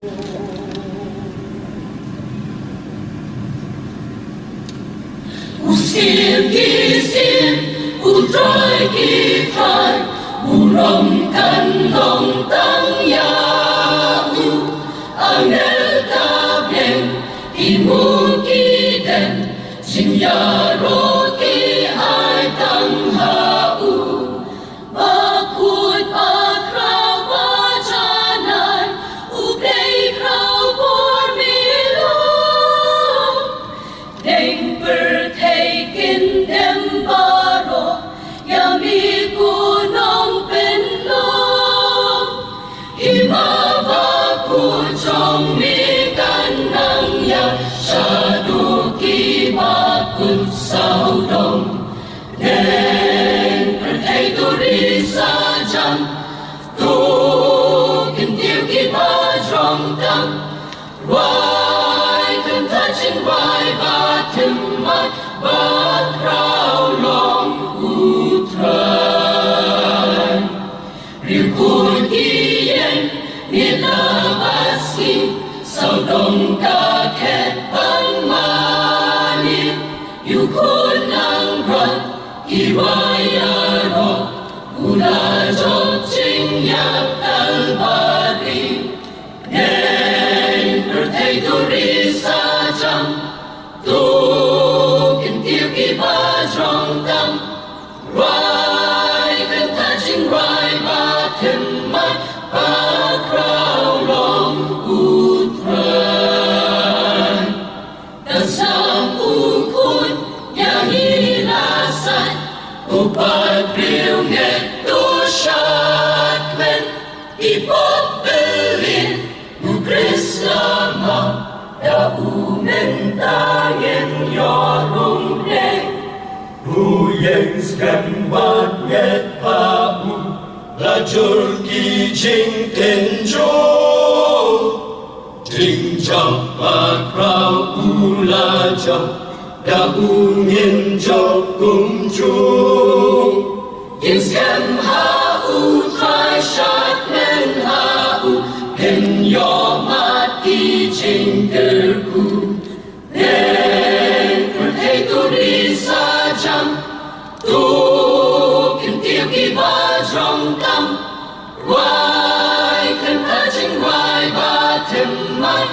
Usim kisim utroy kitai urom kan long tang ya u angel tabeng imu kiden jing ya ro ki ai tang ha u bakut bakrau bajanai u play krau por milong deng bertaken dem baro yami kunong penlong himaba ku chong mi kanang ya shadu ki bakut sao dong deng bertaituri sajan tu kintiu ki ba jong tang wai kan touching wai ba tim mai ba krau long utrai riu kun ki yen mi la basi sao dong ka khet bang mani yu kun nang ron ki wai ya ro ula jong ching ya al bari bertaituri sajan tu kintiu ki ba jong tang rai kan touching rai ba tim mai ba krau long utrai dan sang u kun ya hilasan upat riu nget tu shat men ipop belin Krislama da umentayen yorong deng Hu yang skan wat nget pa u la jur ki jing ten jo Jing jong pa krau u la jong da u ngin jo kum ju Yin skem ha u trai shat men ha u pen yo mat ki jing ker ku Nen bertaituri sajan tu kintiu ki ba jong tam wai kan touching wai ba tim mai